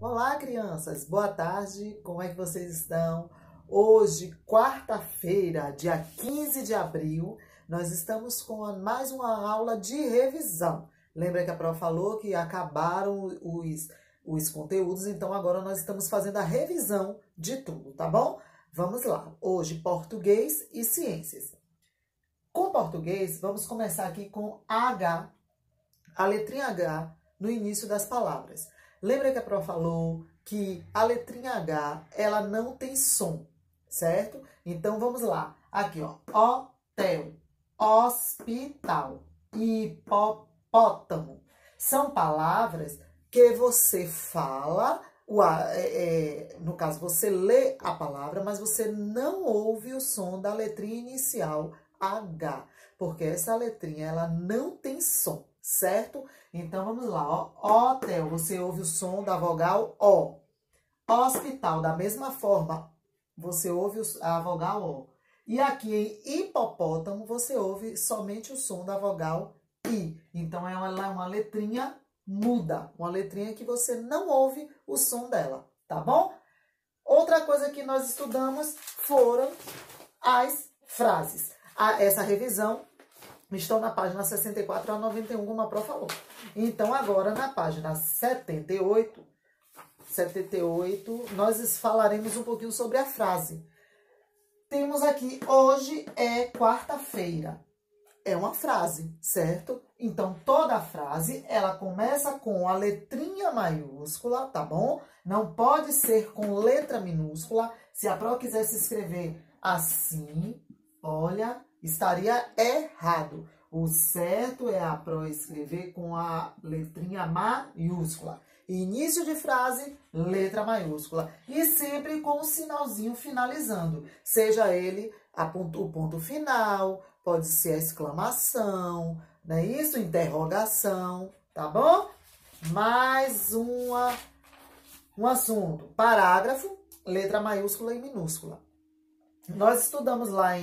Olá, crianças! Boa tarde, como é que vocês estão? Hoje, quarta-feira, dia 15 de abril, nós estamos com mais uma aula de revisão. Lembra que a prof falou que acabaram os conteúdos, então agora nós estamos fazendo a revisão de tudo, tá bom? Vamos lá! Hoje, português e ciências. Com português, vamos começar aqui com H, a letrinha H no início das palavras. Lembra que a prof falou que a letrinha H, ela não tem som, certo? Então, vamos lá. Aqui, ó. Hotel, hospital, hipopótamo. São palavras que você fala, no caso, você lê a palavra, mas você não ouve o som da letrinha inicial H, porque essa letrinha, ela não tem som, certo? Então, vamos lá, ó. Hotel, você ouve o som da vogal O. Hospital, da mesma forma, você ouve a vogal O. E aqui em hipopótamo, você ouve somente o som da vogal I. Então, ela é uma letrinha muda, uma letrinha que você não ouve o som dela, tá bom? Outra coisa que nós estudamos foram as frases. Essa revisão estão na página 64 a 91, como a prof falou. Então, agora, na página 78, nós falaremos um pouquinho sobre a frase. Temos aqui, hoje é quarta-feira. É uma frase, certo? Então, toda a frase, ela começa com a letrinha maiúscula, tá bom? Não pode ser com letra minúscula. Se a prof quisesse escrever assim, olha, estaria errado. O certo é a prof escrever com a letrinha maiúscula. Início de frase, letra maiúscula. E sempre com o sinalzinho finalizando. Seja ele o ponto final, pode ser a exclamação, não é isso? Interrogação, tá bom? Mais um assunto. Parágrafo, letra maiúscula e minúscula. Nós estudamos lá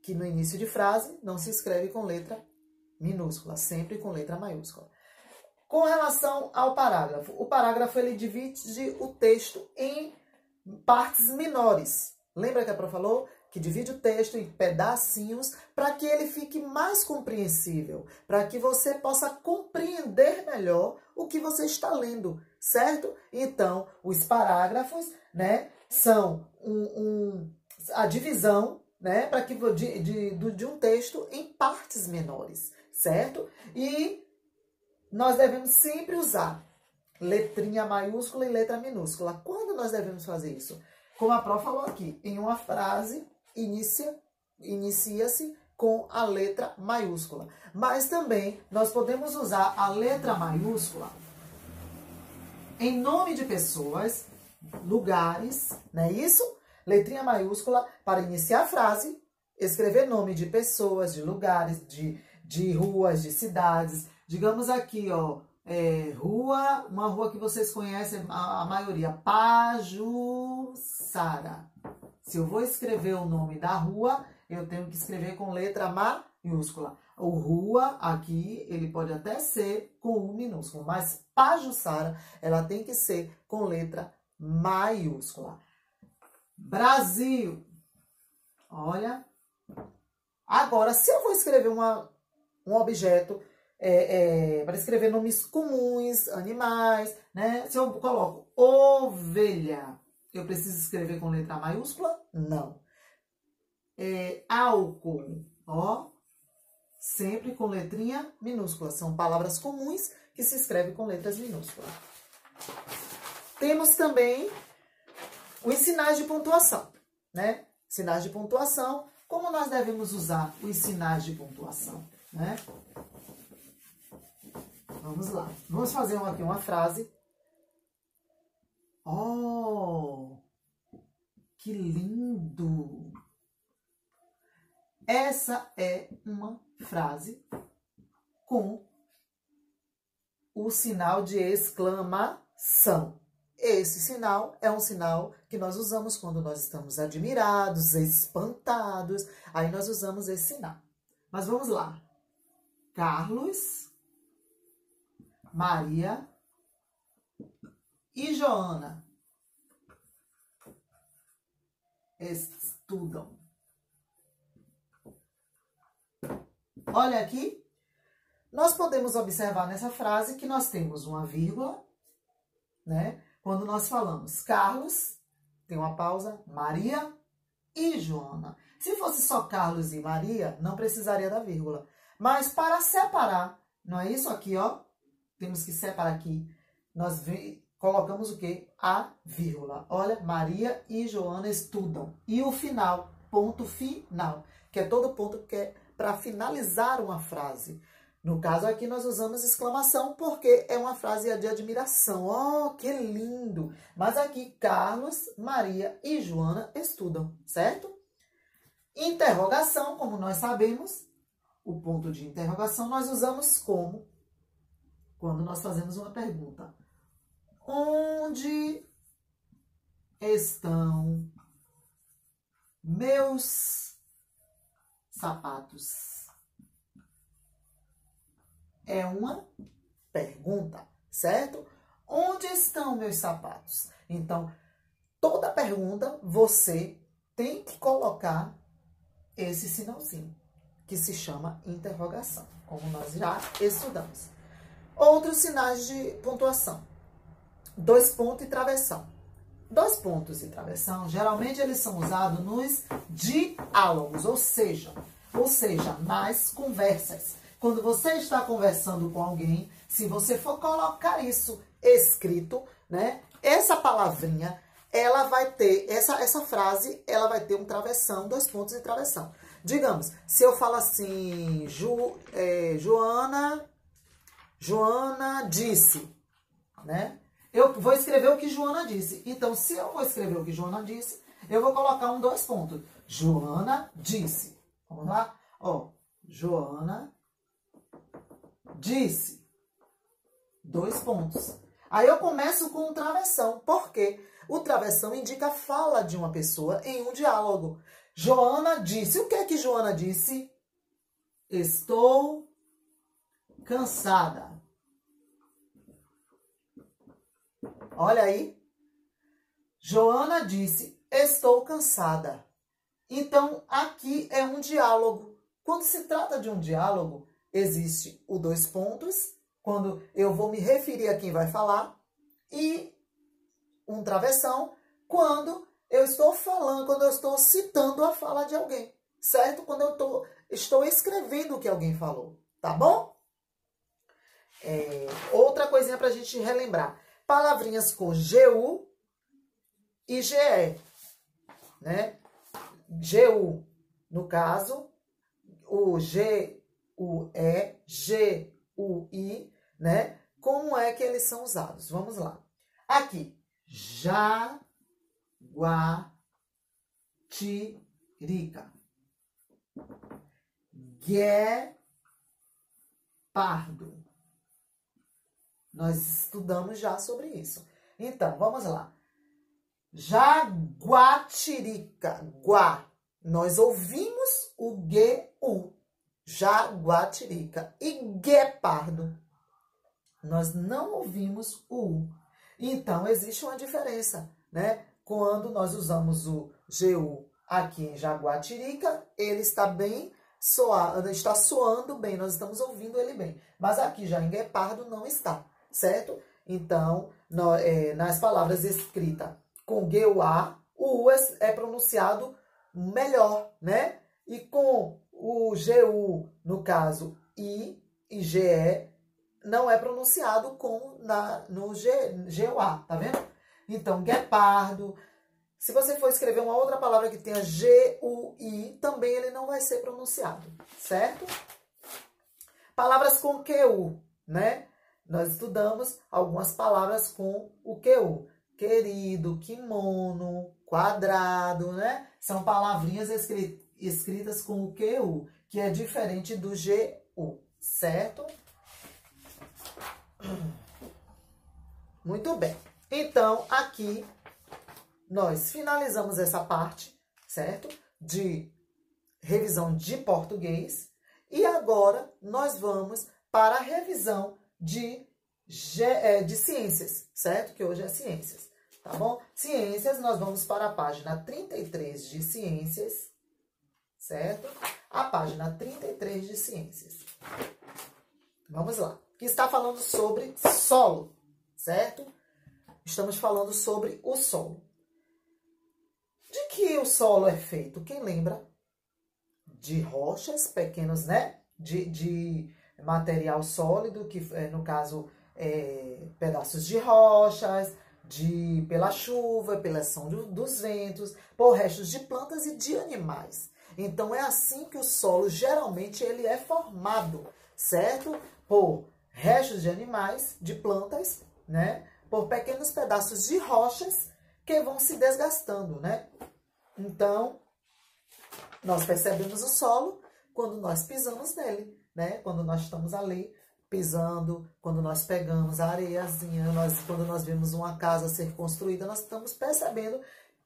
que no início de frase não se escreve com letra minúscula, sempre com letra maiúscula. Com relação ao parágrafo, o parágrafo ele divide o texto em partes menores. Lembra que a prof falou que divide o texto em pedacinhos para que ele fique mais compreensível, para que você possa compreender melhor o que você está lendo, certo? Então, os parágrafos, né, são a divisão, né, para que de um texto em partes menores, certo? E nós devemos sempre usar letrinha maiúscula e letra minúscula. Quando nós devemos fazer isso? Como a prof falou aqui, em uma frase inicia-se com a letra maiúscula. Mas também nós podemos usar a letra maiúscula em nome de pessoas, lugares, não é isso? Letrinha maiúscula para iniciar a frase, escrever nome de pessoas, de lugares, de ruas, de cidades. Digamos aqui, ó, uma rua que vocês conhecem, a maioria, Pajuçara. Se eu vou escrever o nome da rua, eu tenho que escrever com letra maiúscula. O rua, aqui, ele pode até ser com U minúsculo, mas Pajuçara, ela tem que ser com letra maiúscula. Brasil. Olha. Agora, se eu vou escrever um objeto, para escrever nomes comuns, animais, né? Se eu coloco ovelha, eu preciso escrever com letra maiúscula? Não. Álcool, ó, sempre com letrinha minúscula. São palavras comuns que se escrevem com letras minúsculas. Temos também os sinais de pontuação, né? Sinais de pontuação. Como nós devemos usar os sinais de pontuação, né? Vamos lá. Vamos fazer aqui uma frase. Oh, que lindo! Essa é uma frase com o sinal de exclamação. Esse sinal é um sinal que nós usamos quando nós estamos admirados, espantados. Aí nós usamos esse sinal. Mas vamos lá. Carlos, Maria e Joana estudam. Olha aqui. Nós podemos observar nessa frase que nós temos uma vírgula, né? Quando nós falamos Carlos, tem uma pausa, Maria e Joana. Se fosse só Carlos e Maria, não precisaria da vírgula. Mas para separar, não é isso aqui, ó? Temos que separar aqui. Nós colocamos o quê? A vírgula. Olha, Maria e Joana estudam. E o final, ponto final, que é todo ponto que é para finalizar uma frase. No caso aqui nós usamos exclamação porque é uma frase de admiração. Oh, que lindo! Mas aqui Carlos, Maria e Joana estudam, certo? Interrogação, como nós sabemos, o ponto de interrogação nós usamos como? Quando nós fazemos uma pergunta. Onde estão meus sapatos? É uma pergunta, certo? Onde estão meus sapatos? Então, toda pergunta você tem que colocar esse sinalzinho, que se chama interrogação, como nós já estudamos. Outros sinais de pontuação. 2 pontos e travessão. 2 pontos e travessão, geralmente eles são usados nos diálogos, ou seja, nas conversas. Quando você está conversando com alguém, se você for colocar isso escrito, né? Essa palavrinha, ela vai ter, essa frase, ela vai ter um travessão, 2 pontos e travessão. Digamos, se eu falo assim, Joana disse, né? Eu vou escrever o que Joana disse. Então, se eu vou escrever o que Joana disse, eu vou colocar 2 pontos. Joana disse. Vamos lá? Ó, Joana disse. 2 pontos. Aí eu começo com um travessão. Por quê? O travessão indica a fala de uma pessoa em um diálogo. Joana disse. O que é que Joana disse? Estou cansada. Olha aí. Joana disse, estou cansada. Então, aqui é um diálogo. Quando se trata de um diálogo, existe o 2 pontos, quando eu vou me referir a quem vai falar, e um travessão, quando eu estou falando, quando eu estou citando a fala de alguém, certo? Quando eu estou escrevendo o que alguém falou, tá bom? Outra coisinha para a gente relembrar. Palavrinhas com GU e GE, né? GU, no caso, o GUE, GUI, né? Como é que eles são usados? Vamos lá. Aqui, jaguatirica, guepardo. Nós estudamos já sobre isso. Então, vamos lá. Jaguatirica, guá. Nós ouvimos o GU, jaguatirica. E guepardo, nós não ouvimos o U. Então, existe uma diferença, né? Quando nós usamos o GU aqui em jaguatirica, ele está bem soando, está soando bem, nós estamos ouvindo ele bem. Mas aqui já em guepardo não está, certo? Então, nas palavras escritas com GUA, o U é pronunciado melhor, né? E com o GU, no caso, I e GE, não é pronunciado como no GUA, tá vendo? Então, guepardo. Se você for escrever uma outra palavra que tenha GUI, também ele não vai ser pronunciado, certo? Palavras com QU, né? Nós estudamos algumas palavras com o QU. Querido, kimono, quadrado, né? São palavrinhas escritas com o QU, que é diferente do GU, certo? Muito bem. Então, aqui nós finalizamos essa parte, certo? De revisão de português. E agora nós vamos para a revisão de de ciências, certo? Que hoje é ciências, tá bom? Ciências, nós vamos para a página 33 de ciências, certo? A página 33 de ciências. Vamos lá. Que está falando sobre solo, certo? Estamos falando sobre o solo. De que o solo é feito? Quem lembra? De rochas, pequenos, né? De material sólido, que no caso, pedaços de rochas, pela chuva, pela ação dos ventos, por restos de plantas e de animais. Então, é assim que o solo, geralmente, ele é formado, certo? Por restos de animais, de plantas, né? Por pequenos pedaços de rochas que vão se desgastando, né? Então, nós percebemos o solo quando nós pisamos nele, né? Quando nós estamos ali pisando, quando nós pegamos a areiazinha, quando nós vemos uma casa ser construída, nós estamos percebendo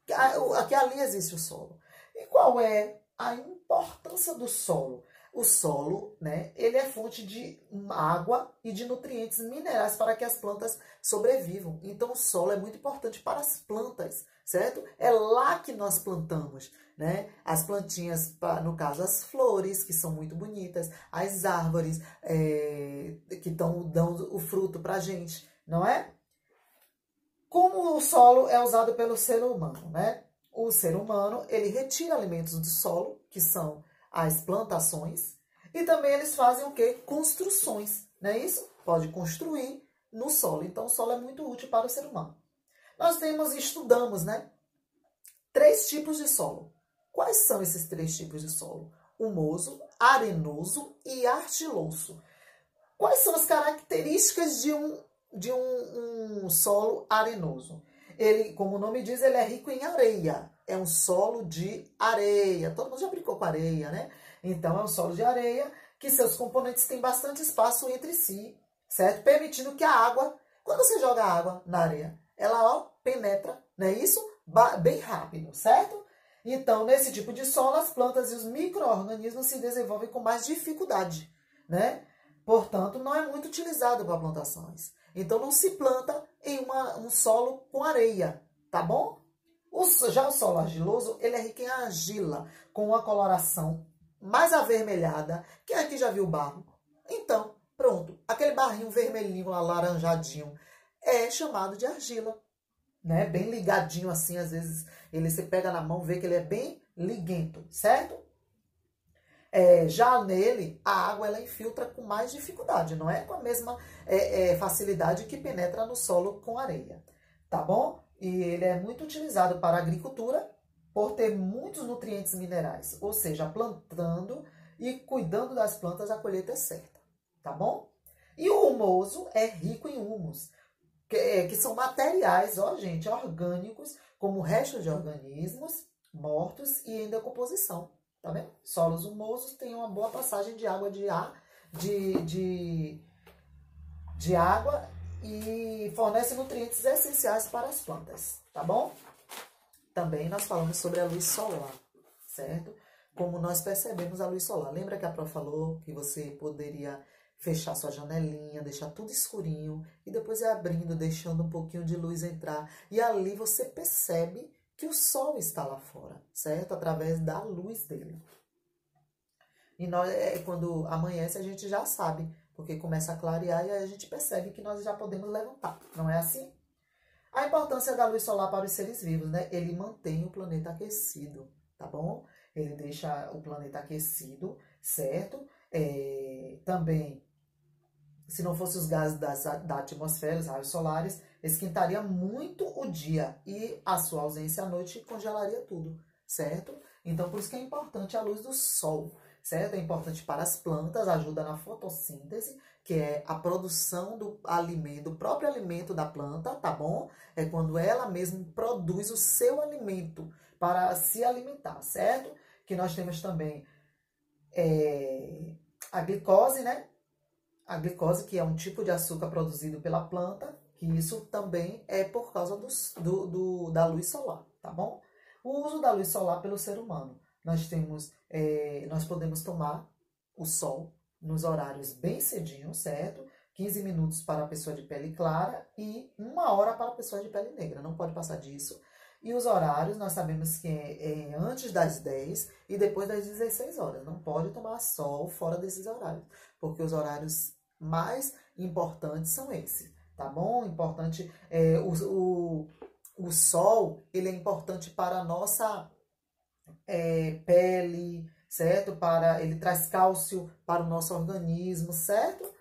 que ali existe o solo. E qual é a importância do solo? O solo, né, ele é fonte de água e de nutrientes minerais para que as plantas sobrevivam. Então, o solo é muito importante para as plantas, certo? É lá que nós plantamos, né? As plantinhas, no caso, as flores, que são muito bonitas, as árvores que dão o fruto para a gente, não é? Como o solo é usado pelo ser humano, né? O ser humano, ele retira alimentos do solo, que são as plantações, e também eles fazem o quê? Construções, não é isso? Pode construir no solo. Então, o solo é muito útil para o ser humano. Nós estudamos, né? 3 tipos de solo. Quais são esses 3 tipos de solo? Humoso, arenoso e argiloso. Quais são as características de um solo arenoso? Ele, como o nome diz, ele é rico em areia. É um solo de areia. Todo mundo já brincou com areia, né? Então, é um solo de areia que seus componentes têm bastante espaço entre si, certo? Permitindo que a água, quando você joga água na areia, ela penetra, não é isso? Bem rápido, certo? Então, nesse tipo de solo, as plantas e os micro-organismos se desenvolvem com mais dificuldade, né? Portanto, não é muito utilizado para plantações. Então, não se planta em um solo com areia, tá bom? Já o solo argiloso, ele é rico em argila, com uma coloração mais avermelhada. Quem aqui já viu barro? Então, pronto. Aquele barrinho vermelhinho, alaranjadinho, é chamado de argila, né? Bem ligadinho assim, às vezes você pega na mão, vê que ele é bem liguento, certo? Já nele, a água ela infiltra com mais dificuldade, não é com a mesma facilidade que penetra no solo com areia, tá bom? E ele é muito utilizado para a agricultura por ter muitos nutrientes minerais, ou seja, plantando e cuidando das plantas, a colheita é certa, tá bom? E o humoso é rico em humus, que são materiais, ó, gente, orgânicos, como restos de organismos mortos e em decomposição. Tá vendo? Solos humosos têm uma boa passagem de água de água e fornecem nutrientes essenciais para as plantas, tá bom? Também nós falamos sobre a luz solar, certo? Como nós percebemos a luz solar. Lembra que a Prof falou que você poderia fechar sua janelinha, deixar tudo escurinho e depois ir abrindo, deixando um pouquinho de luz entrar. E ali você percebe que o sol está lá fora, certo? Através da luz dele. E quando amanhece, a gente já sabe, porque começa a clarear e a gente percebe que nós já podemos levantar, não é assim? A importância da luz solar para os seres vivos, né? Ele mantém o planeta aquecido, tá bom? Ele deixa o planeta aquecido, certo? Também, se não fossem os gases da atmosfera, os raios solares, esquentaria muito o dia e a sua ausência à noite congelaria tudo, certo? Então, por isso que é importante a luz do sol, certo? É importante para as plantas, ajuda na fotossíntese, que é a produção do alimento, do próprio alimento da planta, tá bom? É quando ela mesma produz o seu alimento para se alimentar, certo? Que nós temos também a glicose, né? A glicose, que é um tipo de açúcar produzido pela planta, que isso também é por causa da luz solar, tá bom? O uso da luz solar pelo ser humano. Nós podemos tomar o sol nos horários bem cedinho, certo? 15 minutos para a pessoa de pele clara e 1 hora para a pessoa de pele negra. Não pode passar disso. E os horários, nós sabemos que é antes das 10 e depois das 16 horas. Não pode tomar sol fora desses horários, porque os horários mais importantes são esses, tá bom? Importante, o sol, ele é importante para a nossa pele, certo? Ele traz cálcio para o nosso organismo, certo?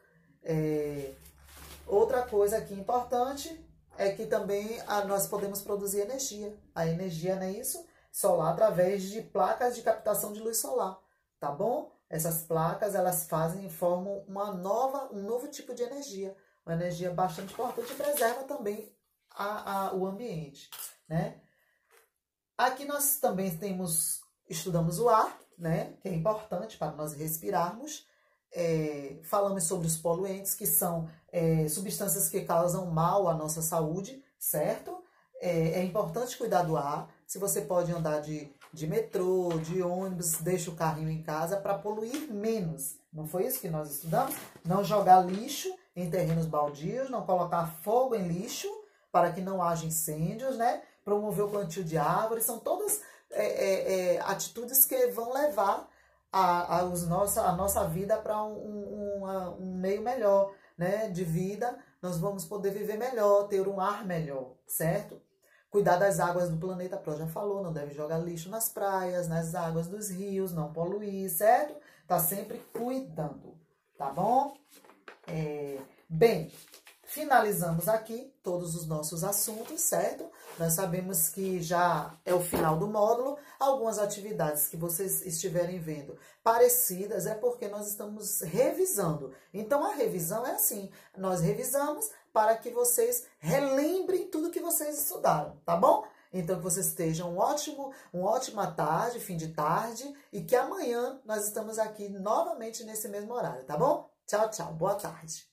Outra coisa aqui importante é que também nós podemos produzir energia. A energia, não é isso? Solar, através de placas de captação de luz solar, tá bom? Essas placas, elas formam um novo tipo de energia. Uma energia bastante importante e preserva também o ambiente, né? Aqui nós também estudamos o ar, né? Que é importante para nós respirarmos. Falamos sobre os poluentes, que são substâncias que causam mal à nossa saúde, certo? É importante cuidar do ar. Se você pode andar de metrô, de ônibus, deixa o carrinho em casa para poluir menos. Não foi isso que nós estudamos? Não jogar lixo em terrenos baldios, não colocar fogo em lixo para que não haja incêndios, né? Promover o plantio de árvores. São todas atitudes que vão levar a nossa vida para um meio melhor, né, de vida. Nós vamos poder viver melhor, ter um ar melhor, certo? Cuidar das águas do planeta, a Pro já falou, não deve jogar lixo nas praias, nas águas dos rios, não poluir, certo? Tá sempre cuidando, tá bom? Bem, finalizamos aqui todos os nossos assuntos, certo? Nós sabemos que já é o final do módulo. Algumas atividades que vocês estiverem vendo parecidas é porque nós estamos revisando. Então, a revisão é assim, nós revisamos para que vocês relembrem tudo que vocês estudaram, tá bom? Então, que vocês estejam uma ótima tarde, fim de tarde, e que amanhã nós estamos aqui novamente nesse mesmo horário, tá bom? Tchau, tchau. Boa tarde.